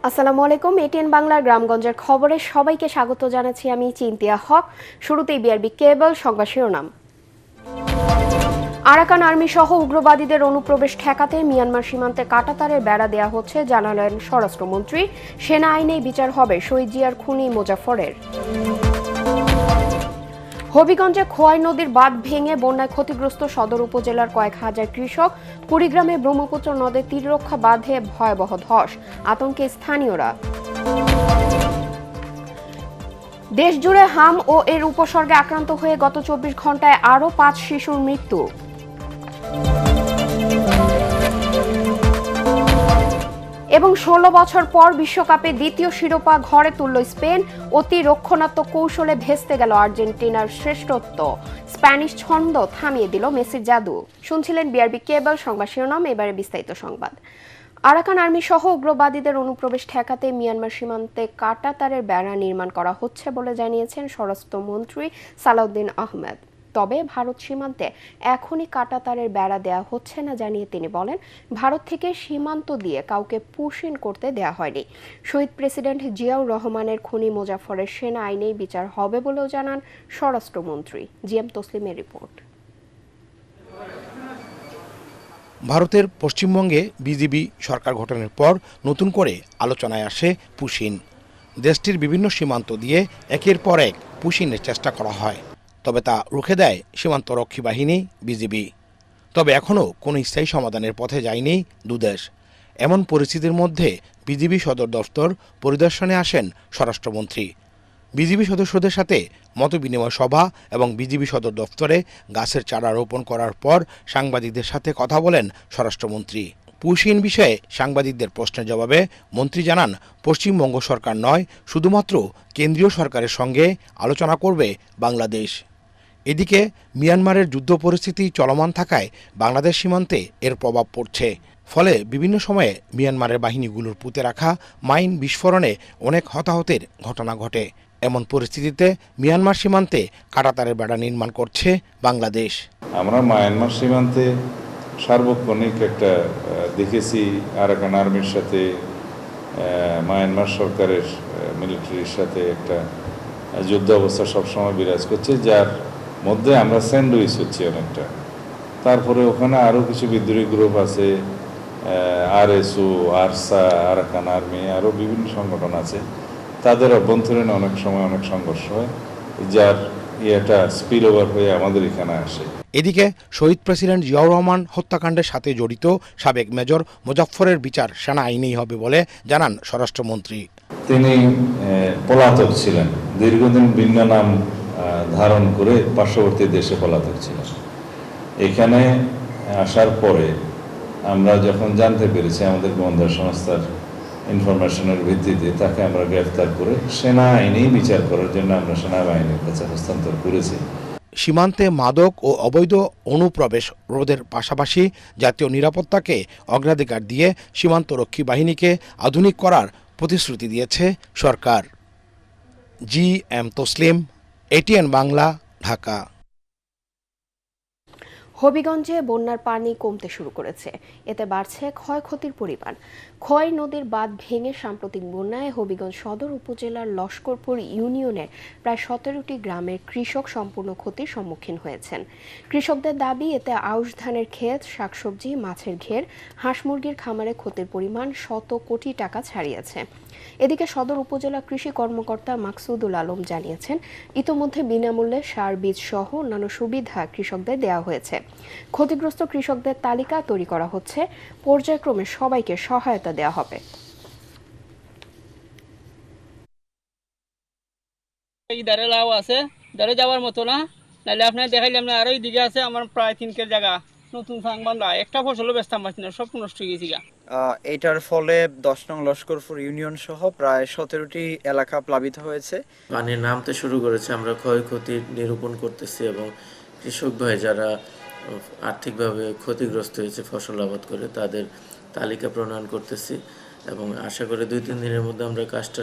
আসসালামু আলাইকুম। এটিএন বাংলার গ্রামগঞ্জের খবরে সবাইকে স্বাগত জানাচ্ছি আমি চিন্তিয়া হক। শুরুতেই বিআরবি কেবল সংবাদ শিরোনাম। আরাকান আর্মি সহ উগ্রবাদীদের অনুপ্রবেশ ঠেকাতে মিয়ানমার সীমান্তে কাঁটাতারের বেড়া দেয়া হচ্ছে জানালেন স্বরাষ্ট্রমন্ত্রী। সেনা আইনেই বিচার হবে শহীদ জিয়ার খুনি মোজাফফরের। হবিগঞ্জে খোয়াই নদীর বাঁধ ভেঙে বন্যায় ক্ষতিগ্রস্ত সদর উপজেলার কয়েক হাজার কৃষক। কুড়িগ্রামে ব্রহ্মপুত্র নদের তীররক্ষা বাঁধে ভয়াবহ ধস, আতঙ্কে স্থানীয়রা। দেশজুড়ে হাম ও এর উপসর্গে আক্রান্ত হয়ে গত 24 ঘন্টায় আরও 5 শিশুর মৃত্যু। এবং 16 বছর পর বিশ্বকাপে দ্বিতীয় শিরোপা ঘরে তুলল স্পেন। অতি রক্ষণাত্মক কৌশলে ভেস্তে গেল আর্জেন্টিনার শ্রেষ্ঠত্ব। স্প্যানিশ ছন্দ থামিয়ে দিল মেসির জাদু। শুনছিলেন বিআরবি কেবল সংবাদ শিরোনাম, এবারে বিস্তারিত সংবাদ। আরাকান আর্মি সহ উগ্রবাদীদের অনুপ্রবেশ ঠেকাতে মিয়ানমার সীমান্তে কাঁটাতারের বেড়া নির্মাণ করা হচ্ছে বলে জানিয়েছেন স্বরাষ্ট্রমন্ত্রী সালাউদ্দিন আহমেদ। তবে ভারত সীমান্তে এখনই কাঁটাতারের বেড়া দেয়া হচ্ছে না জানিয়ে তিনি বলেন, ভারত থেকে সীমান্ত দিয়ে কাউকে পুশ ইন করতে দেয়া হয়নি। শহীদ প্রেসিডেন্ট জিয়াউর রহমানের খুনি মোজাফফরের সেনা আইনেই বিচার হবে বলেও জানান স্বরাষ্ট্রমন্ত্রী। জিএম তসলিমের রিপোর্ট। ভারতের পশ্চিমবঙ্গে বিজেপি সরকার গঠনের পর নতুন করে আলোচনায় আসে পুশিন। দেশটির বিভিন্ন সীমান্ত দিয়ে একের পর এক পুশিনের চেষ্টা করা হয়, তবে তা রুখে দেয় সীমান্তরক্ষী বাহিনী বিজেপি। তবে এখনও কোনো স্থায়ী সমাধানের পথে যায়নি দুদেশ। এমন পরিস্থিতির মধ্যে বিজেপি সদর দফতর পরিদর্শনে আসেন স্বরাষ্ট্রমন্ত্রী। বিজেপি সদস্যদের সাথে মতবিনিময় সভা এবং বিজেপি সদর দফতরে গাছের চারা রোপণ করার পর সাংবাদিকদের সাথে কথা বলেন স্বরাষ্ট্রমন্ত্রী। পুশিন বিষয়ে সাংবাদিকদের প্রশ্নের জবাবে মন্ত্রী জানান, পশ্চিমবঙ্গ সরকার নয়, শুধুমাত্র কেন্দ্রীয় সরকারের সঙ্গে আলোচনা করবে বাংলাদেশ। এদিকে মিয়ানমারের যুদ্ধ পরিস্থিতি চলমান থাকায় বাংলাদেশ সীমান্তে এর প্রভাব পড়ছে। ফলে বিভিন্ন সময়ে মিয়ানমারের বাহিনীগুলোর পুঁতে রাখা মাইন বিস্ফোরণে অনেক হতাহতের ঘটনা ঘটে। এমন পরিস্থিতিতে মিয়ানমার সীমান্তে কাঁটাতারের বেড়া নির্মাণ করছে বাংলাদেশ। আমরা মায়ানমার সীমান্তে সার্বক্ষণিক একটা দেখেছি আরাকান আর্মির সাথে মায়ানমার সরকারের মিলিটারির সাথে একটা যুদ্ধ অবস্থা সবসময় বিরাজ করছে, যার মধ্যে আমরা স্যান্ডউইচ হচ্ছি অনেকটা। তারপরে ওখানে আরও কিছু বিদ্রোহী গ্রুপ আছে, আরএসও, আরসা, আরাকান আর্মি, আরও বিভিন্ন সংগঠন আছে। তাদের অভ্যন্তরীণ অনেক সময় অনেক সংঘর্ষ হয়, যার ইয়েটা স্পিল ওভার হয়ে আমাদের এখানে আসে। এদিকে শহীদ প্রেসিডেন্ট জিয়াউর রহমান হত্যাকাণ্ডের সাথে জড়িত সাবেক মেজর মোজাফফরের বিচার সেনা আইনেই হবে বলে জানান স্বরাষ্ট্রমন্ত্রী। তিনি পলাতক ছিলেন, দীর্ঘদিন ভিন্ন নাম ধারণ করে পার্শ্ববর্তী দেশে পলাতক ছিলেন। এখানে আসার পরে আমরা যখন জানতে পেরেছি আমাদের গোয়েন্দা সংস্থার ইনফরমেশনের ভিত্তিতে, তাকে আমরা গ্রেফতার করে সেনা আইনেই বিচার করার জন্য আমরা সেনাবাহিনীর কাছে হস্তান্তর করেছি। সীমান্তে মাদক ও অবৈধ অনুপ্রবেশ রোধের পাশাপাশি জাতীয় নিরাপত্তাকে অগ্রাধিকার দিয়ে সীমান্তরক্ষী বাহিনীকে আধুনিক করার প্রতিশ্রুতি দিয়েছে সরকার। GM Taslim, ATN Bangla, Dhaka. হবিগঞ্জে বন্যার পানি কমতে শুরু করেছে, এতে বাড়ছে ক্ষয়ক্ষতির পরিমাণ। খোয়াই নদীর বাঁধ ভেঙে সাম্প্রতিক বন্যায় হবিগঞ্জ সদর উপজেলার লস্করপুর ইউনিয়নের প্রায় 17টি গ্রামের কৃষক সম্পূর্ণ ক্ষতির সম্মুখীন হয়েছেন। কৃষকদের দাবি, এতে আউশ ধানের ক্ষেত, শাকসবজি, মাছের ঘের, হাঁস মুরগির খামারে ক্ষতির পরিমাণ শত কোটি টাকা ছাড়িয়েছে। এদিকে সদর উপজেলা কৃষি কর্মকর্তা মাকসুদুল আলম জানিয়েছেন, ইতোমধ্যে বিনামূল্যে সার, বীজ সহ অন্যান্য সুবিধা কৃষকদের দেওয়া হয়েছে। ক্ষতিগ্রস্ত কৃষকদের তালিকা তৈরি করা হচ্ছে, পর্যায়ক্রমে সবাইকে সহায়তা দেওয়া হবে। ইধারে লাউ আছে, ইধারে যাওয়ার মতো না, নাহলে আপনার দেখাইলাম না। আরো দিকে আছে আমার প্রায় 3 কের জায়গা, নতুন ফাংবান্ধা, একটা ফসলও বেচতাম পারছি না, সব নষ্ট হয়ে গেছে। এটার ফলে 10 নং লস্করপুর ইউনিয়ন সহ প্রায় 17টি এলাকা প্লাবিত হয়েছে। পানি নামতে শুরু করেছে, আমরা ক্ষয়ক্ষতি নিরূপণ করতেছি এবং কৃষক ভাই যারা আর্থিকভাবে ক্ষতিগ্রস্ত হয়েছে ফসল আবাদ করে তাদের তালিকা প্রণয়ন করতেছি এবং আশা করি 2-3 দিনের মধ্যে আমরা কাজটা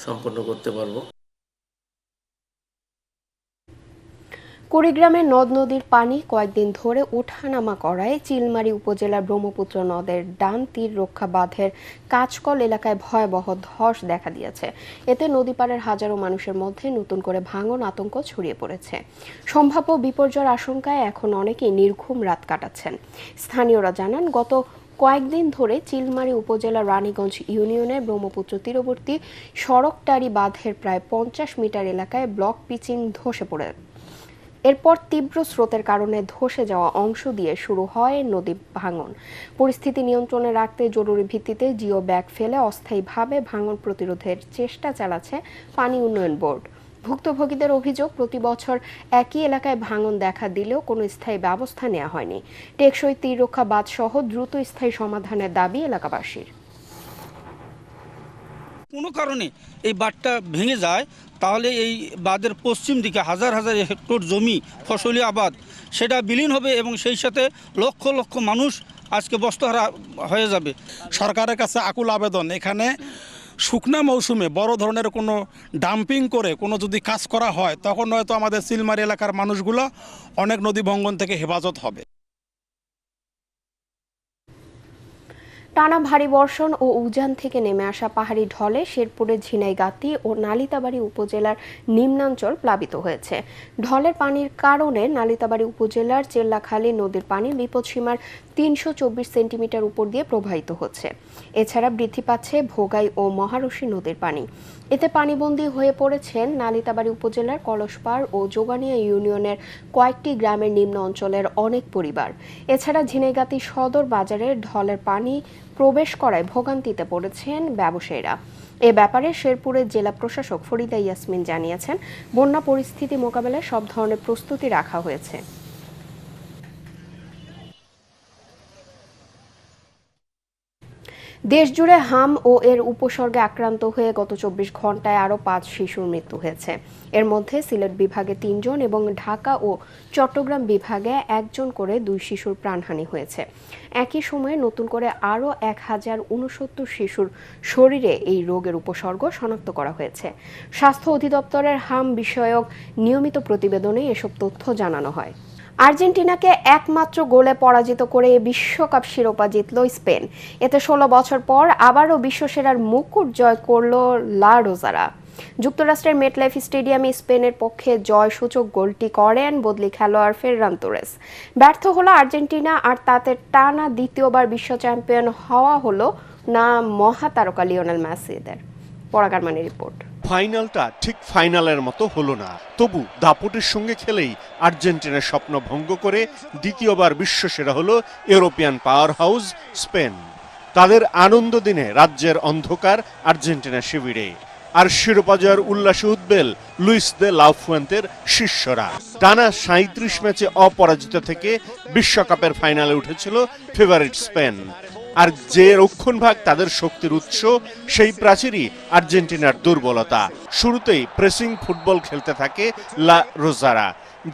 সম্পন্ন করতে পারবো। কুড়িগ্রামের নদ নদীর পানি কয়েকদিন ধরে ওঠানামা করায় চিলমারী উপজেলার ব্রহ্মপুত্র নদের ডান তীর রক্ষা বাঁধের কাজকল এলাকায় ভয়াবহ ধস দেখা দিয়েছে। এতে নদীপাড়ের হাজারো মানুষের মধ্যে নতুন করে ভাঙন আতঙ্ক ছড়িয়ে পড়েছে। সম্ভাব্য বিপর্যয়ের আশঙ্কায় এখন অনেকেই নির্ঘুম রাত কাটাচ্ছেন। স্থানীয়রা জানান, গত কয়েকদিন ধরে চিলমারী উপজেলার রানীগঞ্জ ইউনিয়নের ব্রহ্মপুত্র তীরবর্তী সড়কটারি বাঁধের প্রায় 50 মিটার এলাকায় ব্লক পিচিং ধসে পড়ে। এরপর তীব্র স্রোতের কারণে ধসে যাওয়া অংশ দিয়ে শুরু হয় নদী ভাঙন। পরিস্থিতি নিয়ন্ত্রণে রাখতে জরুরি ভিত্তিতে জিও ব্যাগ ফেলে অস্থায়ীভাবে ভাঙন প্রতিরোধের চেষ্টা চালাচ্ছে পানি উন্নয়ন বোর্ড। ভুক্তভোগীদের অভিযোগ, প্রতি বছর একই এলাকায় ভাঙন দেখা দিলেও কোনো স্থায়ী ব্যবস্থা নেওয়া হয়নি। টেকসই তীররক্ষা বাঁধ সহ দ্রুত স্থায়ী সমাধানের দাবি এলাকাবাসীর। কোনো কারণে এই বাঁধটা ভেঙে যায় তাহলে এই বাঁধের পশ্চিম দিকে হাজার হাজার হেক্টর জমি ফসলি আবাদ সেটা বিলীন হবে এবং সেই সাথে লক্ষ লক্ষ মানুষ আজকে বস্ত্রহারা হয়ে যাবে। সরকারের কাছে আকুল আবেদন, এখানে শুকনা মৌসুমে বড় ধরনের কোনো ডাম্পিং করে কোনো যদি কাজ করা হয় তখন হয়তো আমাদের চিলমারী এলাকার মানুষগুলো অনেক নদী ভাঙ্গন থেকে হেফাজত হবে। টানা ভারী বর্ষণ ও উজান থেকে নেমে আসা পাহাড়ি ঢলে শেরপুরের ঝিনাইগাতি ও নালিতাবাড়ী উপজেলার নিম্নাঞ্চল প্লাবিত হয়েছে। ঢলের পানির কারণে নালিতাবাড়ী উপজেলার চেল্লাখালী নদীর পানি বিপদসীমার 324 সেন্টিমিটার উপর দিয়ে প্রবাহিত হচ্ছে। এছাড়া বৃদ্ধি পাচ্ছে ভোগাই ও মহারশী নদীর পানি। এতে পানিবন্দী হয়ে পড়েছেন নালিতাবাড়ী উপজেলার কলসপাড় ও যোগানিয়া ইউনিয়নের কয়েকটি গ্রামের নিম্ন অঞ্চলের অনেক পরিবার। এছাড়া ঝিনাইগাতি সদর বাজারের ঢলের পানি প্রবেশ করায় ভোগান্তিতে পড়েছেন ব্যবসায়ীরা। এ ব্যাপারে শেরপুরের জেলা প্রশাসক ফরিদা ইয়াসমিন জানিয়েছেন, বন্যা পরিস্থিতি মোকাবেলায় সব ধরনের প্রস্তুতি রাখা হয়েছে। দেশজুড়ে হাম ও এর উপসর্গে আক্রান্ত হয়ে গত 24 ঘন্টায় আরও 5 শিশুর মৃত্যু হয়েছে। এর মধ্যে সিলেট বিভাগে 3 জন এবং ঢাকা ও চট্টগ্রাম বিভাগে 1 জন করে 2 শিশুর প্রাণহানি হয়েছে। একই সময়ে নতুন করে আরও 1069 শিশুর শরীরে এই রোগের উপসর্গ শনাক্ত করা হয়েছে। স্বাস্থ্য অধিদপ্তরের হাম বিষয়ক নিয়মিত প্রতিবেদনে এসব তথ্য জানানো হয়। আর্জেন্টিনাকে একমাত্র গোলে পরাজিত করে বিশ্বকাপ শিরোপা জিতল স্পেন। এতে 16 বছর পর আবারও বিশ্বসেরার মুকুট জয় করল লা রোজারা। যুক্তরাষ্ট্রের মেটলাইফ স্টেডিয়ামে স্পেনের পক্ষে জয়সূচক গোলটি করেন বদলি খেলোয়াড় ফেররান তোরেস। ব্যর্থ হলো আর্জেন্টিনা, আর তাতে টানা দ্বিতীয়বার বিশ্ব চ্যাম্পিয়ন হওয়া হলো না মহাতারকা লিওনেল মেসিদের। পরাগারমানের রিপোর্ট। ফাইনালটা ঠিক ফাইনালের মতো হলো না, তবু দাপটের সঙ্গে খেলেই আর্জেন্টিনার স্বপ্ন ভঙ্গ করে দ্বিতীয়বার বিশ্বসেরা হলো ইউরোপিয়ান পাওয়ার হাউস স্পেন। তাদের আনন্দ দিনে রাজ্যের অন্ধকার আর্জেন্টিনা শিবিরে, আর শিরোপা জয়ের উল্লাসে উদ্বেল লুইস দে লা ফুয়েন্তের শিষ্যরা। টানা 37 ম্যাচে অপরাজিত থেকে বিশ্বকাপের ফাইনালে উঠেছিল ফেভারিট স্পেন। আর যে রক্ষণভাগ তাদের শক্তির উৎস, সেই প্রাচীরই আর্জেন্টিনার দুর্বলতা। শুরুতেই প্রেসিং ফুটবল খেলতে থাকে লা রোজারা,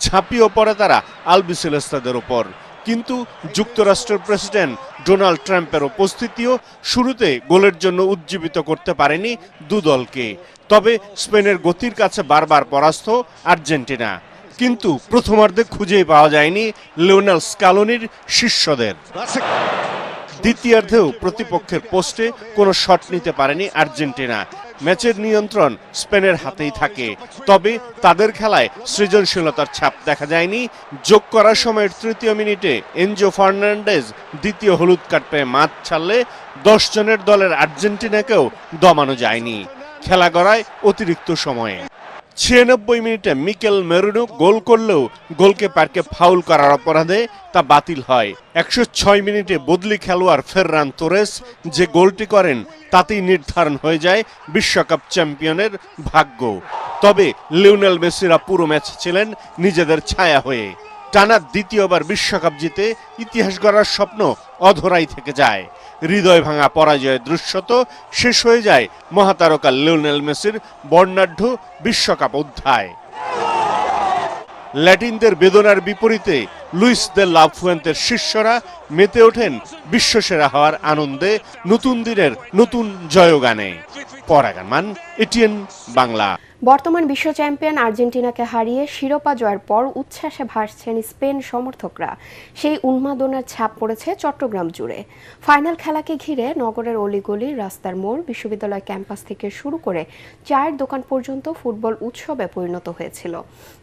ঝাঁপিয়ে পড়ে তারা আলবিসেলেস্তাদের ওপর। কিন্তু যুক্তরাষ্ট্রের প্রেসিডেন্ট ডোনাল্ড ট্রাম্পের উপস্থিতিও শুরুতে গোলের জন্য উজ্জীবিত করতে পারেনি দু দলকে। তবে স্পেনের গতির কাছে বারবার পরাস্ত আর্জেন্টিনা। কিন্তু প্রথমার্ধে খুঁজেই পাওয়া যায়নি লিওনেল স্কালোনির শিষ্যদের। দ্বিতীয়ার্ধেও প্রতিপক্ষের পোস্টে কোনো শট নিতে পারেনি আর্জেন্টিনা। ম্যাচের নিয়ন্ত্রণ স্পেনের হাতেই থাকে, তবে তাদের খেলায় সৃজনশীলতার ছাপ দেখা যায়নি। যোগ করার সময়ের 3য় মিনিটে এনজো ফার্নান্ডেজ দ্বিতীয় হলুদ কার্ড পেয়ে মাঠ ছাড়লে 10 জনের দলের আর্জেন্টিনাকেও দমানো যায়নি। খেলা গড়ায় অতিরিক্ত সময়ে। 96 মিনিটে মিকেল মেরিনো গোল করলেও গোলকিপারকে ফাউল করার অপরাধে তা বাতিল হয়। 106 মিনিটে বদলি খেলোয়াড় ফেররান তোরেস যে গোলটি করেন তাতেই নির্ধারণ হয়ে যায় বিশ্বকাপ চ্যাম্পিয়নের ভাগ্য। তবে লিওনেল মেসিরা পুরো ম্যাচ ছিলেন নিজেদের ছায়া হয়ে। টানা দ্বিতীয়বার বিশ্বকাপ জিতে ইতিহাস গড়ার স্বপ্ন অধরাই থেকে যায়। হৃদয় ভাঙা পরাজয়ের দৃশ্যত শেষ হয়ে যায় মহাতারকা লিওনেল মেসির বর্ণাঢ্য বিশ্বকাপ অধ্যায়। ল্যাটিনদের বেদনার বিপরীতে লুইস দে লা ফুয়েন্তের শিষ্যরা মেতে ওঠেন বিশ্বসেরা হওয়ার আনন্দে, নতুন দিনের নতুন জয়গানে। পরাগান, এটিএন বাংলা। বর্তমান বিশ্ব চ্যাম্পিয়ন আর্জেন্টিনাকে হারিয়ে শিরোপা জয়ের পর উচ্ছ্বাসে ভাসছেন স্পেন সমর্থকরা। সেই উন্মাদনার ছাপ পড়েছে চট্টগ্রাম জুড়ে। ফাইনাল খেলাকে ঘিরে নগরের অলিগলি, রাস্তার মোড়, বিশ্ববিদ্যালয় ক্যাম্পাস থেকে শুরু করে চায়ের দোকান পর্যন্ত ফুটবল উৎসবে পরিণত হয়েছিল।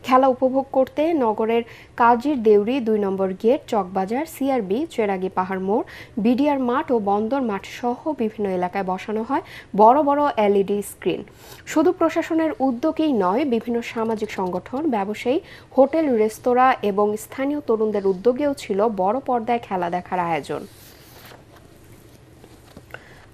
খেলা উপভোগ করতে নগরের কাজীর দেউরি ২ নম্বর গেট, চকবাজার, সিআরবি, চেরাগি পাহাড় মোড়, বিডিআর মাঠ ও বন্দর মাঠ সহ বিভিন্ন এলাকায় বসানো হয় বড় বড় এলইডি স্ক্রিন। শুধু প্রশাসনের উদ্যোগেই নয়, বিভিন্ন সামাজিক সংগঠন, ব্যবসায়ী, হোটেল, রেস্তোরাঁ এবং স্থানীয় তরুণদের উদ্যোগেও ছিল বড় পর্দায় খেলা দেখার আয়োজন।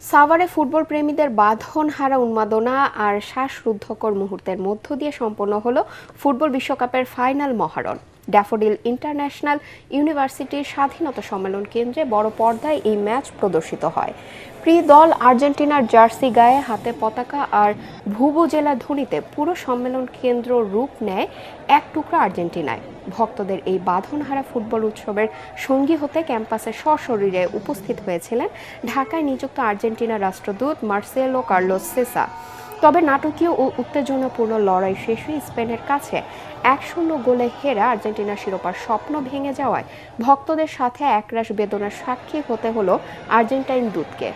সাভারে ফুটবল প্রেমীদের বাঁধনহারা উন্মাদনা আর শ্বাসরুদ্ধকর মুহূর্তের মধ্য দিয়ে সম্পন্ন হলো ফুটবল বিশ্বকাপের ফাইনাল মহারণ। ড্যাফোডিল ইন্টারন্যাশনাল ইউনিভার্সিটির স্বাধীনতা সম্মেলন কেন্দ্রে বড় পর্দায় এই ম্যাচ প্রদর্শিত হয়। প্রিয় দল আর্জেন্টিনার জার্সি গায়ে, হাতে পতাকা আর ভুবুজেলা ধ্বনিতে পুরো সম্মেলন কেন্দ্র রূপ নেয় এক টুকরা আর্জেন্টিনায়। ভক্তদের এই বাঁধনহারা ফুটবল উৎসবের সঙ্গী হতে ক্যাম্পাসে সশরীরে উপস্থিত হয়েছিলেন ঢাকায় নিযুক্ত আর্জেন্টিনা রাষ্ট্রদূত মার্সেলো কার্লোস সেসা। তবে নাটকীয় ও উত্তেজনাপূর্ণ লড়াই শেষে স্পেনের কাছে ১-০ গোলে হেরে আর্জেন্টিনার শিরোপার স্বপ্ন ভেঙে যাওয়ায় ভক্তদের সাথে একরাশ বেদনার সাক্ষী হতে হলো আর্জেন্টাইন দূতকে।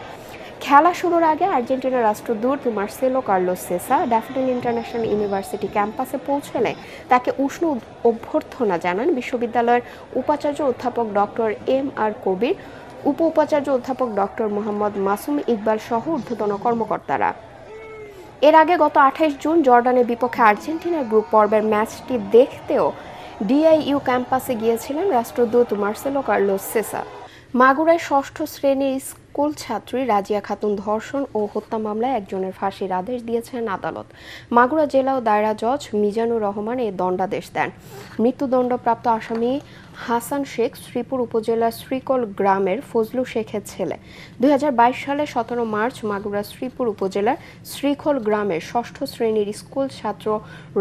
খেলা শুরুর আগে আর্জেন্টিনার রাষ্ট্রদূত Marcelo Carlos Sesa daffodil international university ক্যাম্পাসে পৌঁছলে তাকে উষ্ণ অভ্যর্থনা জানান বিশ্ববিদ্যালয়ের উপাচার্য অধ্যাপক ডক্টর এম.আর. কবির, উপাচার্য অধ্যাপক ডক্টর মোহাম্মদ মাসুম ইকবাল সহ ঊর্ধ্বতন কর্মকর্তারা। এর আগে গত ২৮ জুন জর্ডানের বিপক্ষে আর্জেন্টিনার গ্রুপ পর্বের ম্যাচটি দেখতেও ডিআইইউ ক্যাম্পাসে গিয়েছিলেন রাষ্ট্রদূত মার্সেলো কার্লোস সেসা। মাগুরায় ৬ষ্ঠ শ্রেণীর স্কুল ছাত্রী রাজিয়া খাতুন ধর্ষণ ও হত্যা মামলায় একজনের ফাঁসির আদেশ দিয়েছেন আদালত। মাগুরা জেলা ও দায়রা জজ মিজানুর রহমান এই দণ্ডাদেশ দেন। মৃত্যুদণ্ডপ্রাপ্ত আসামি হাসান শেখ শ্রীপুর উপজেলার শ্রীকল গ্রামের ফজলু শেখের ছেলে। ২০২২ সালে ১৭ মার্চ মাগুরা শ্রীপুর উপজেলার শ্রীখোল গ্রামের ৬ষ্ঠ শ্রেণীর স্কুল ছাত্র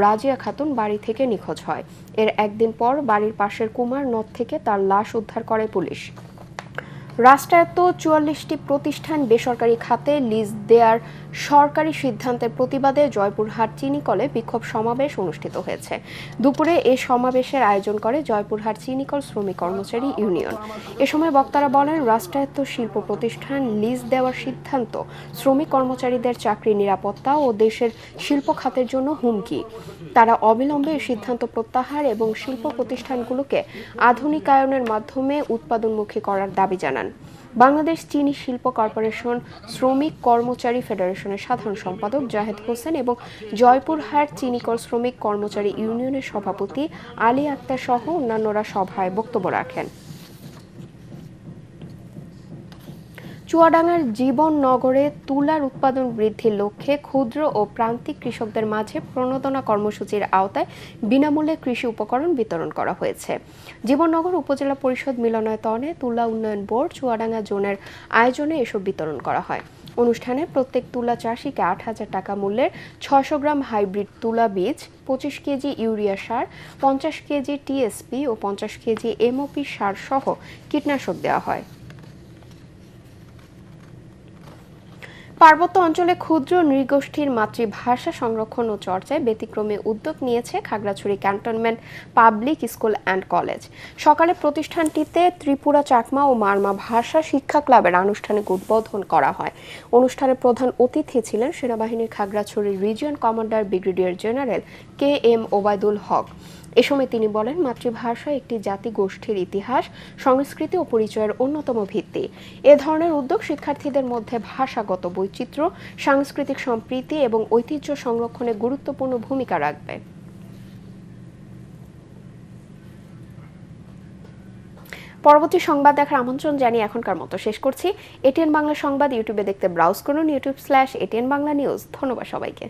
রাজিয়া খাতুন বাড়ি থেকে নিখোঁজ হয়। এর একদিন পর বাড়ির পাশের কুমার নদ থেকে তার লাশ উদ্ধার করে পুলিশ। রাষ্ট্রায়ত্ত ৪৪টি প্রতিষ্ঠান বেসরকারি খাতে লিজ দেওয়ার সরকারি সিদ্ধান্তের প্রতিবাদে জয়পুরহাট চিনিকলে বিক্ষোভ সমাবেশ অনুষ্ঠিত হয়েছে। দুপুরে এ সমাবেশের আয়োজন করে জয়পুরহাট চিনিকল শ্রমিক কর্মচারী ইউনিয়ন। এ সময় বক্তারা বলেন, রাষ্ট্রায়ত্ত শিল্প প্রতিষ্ঠান লিজ দেওয়ার সিদ্ধান্ত শ্রমিক কর্মচারীদের চাকরির নিরাপত্তা ও দেশের শিল্প খাতের জন্য হুমকি। তারা অবিলম্বে এই সিদ্ধান্ত প্রত্যাহার এবং শিল্প প্রতিষ্ঠানগুলোকে আধুনিকায়নের মাধ্যমে উৎপাদনমুখী করার দাবি জানান। বাংলাদেশ চিনি শিল্প কর্পোরেশন শ্রমিক কর্মচারী ফেডারেশনের সাধারণ সম্পাদক জাহেদ হোসেন এবং জয়পুরহাট চিনিকল শ্রমিক কর্মচারী ইউনিয়নের সভাপতি আলী আক্তার সহ অন্যান্যরা সভায় বক্তব্য রাখেন। চুয়াডাঙ্গার জীবননগরে তুলার উৎপাদন বৃদ্ধির লক্ষ্যে ক্ষুদ্র ও প্রান্তিক কৃষকদের মাঝে প্রণোদনা কর্মসূচির আওতায় বিনামূল্যে কৃষি উপকরণ বিতরণ করা হয়েছে। জীবননগর উপজেলা পরিষদ মিলনায়তনে তুলা উন্নয়ন বোর্ড চুয়াডাঙ্গা জোনের আয়োজনে এসব বিতরণ করা হয়। অনুষ্ঠানে প্রত্যেক তুলা চাষিকে ৮,০০০ টাকা মূল্যের ৬০০ গ্রাম হাইব্রিড তুলা বীজ, ২৫ কেজি ইউরিয়া সার, ৫০ কেজি টিএসপি ও ৫০ কেজি এমওপি সার সহ কীটনাশক দেওয়া হয়। পার্বত্য অঞ্চলে ক্ষুদ্র নৃগোষ্ঠীর মাতৃভাষা সংরক্ষণ ও চর্চায় ব্যতিক্রমী উদ্যোগ নিয়েছে Khagrachhari cantonment public school and college. সকালে প্রতিষ্ঠানটিতে ত্রিপুরা, চাকমা ও মারমা ভাষা শিক্ষা ক্লাবের আনুষ্ঠানিক উদ্বোধন করা হয়। অনুষ্ঠানে প্রধান অতিথি ছিলেন সেনাবাহিনীর Khagrachhari region commander brigadier general KM. Obaidul Haque. এ সময় তিনি বলেন, মাতৃভাষা একটি জাতি গোষ্ঠীর ইতিহাস, সংস্কৃতি ও পরিচয়ের অন্যতম ভিত্তি। এ ধরনের উদ্যোগ শিক্ষার্থীদের মধ্যে ভাষাগত বৈচিত্র্য, সাংস্কৃতিক সম্প্রীতি এবং ঐতিহ্য সংরক্ষণে গুরুত্বপূর্ণ ভূমিকা রাখবে। পরবর্তী সংবাদ দেখার আমন্ত্রণ জানিয়ে এখনকার মতো শেষ করছি। এটিএন বাংলা সংবাদ ইউটিউবে দেখতে ব্রাউজ করুন, youtube/ATN Bangla News। ধন্যবাদ সবাইকে।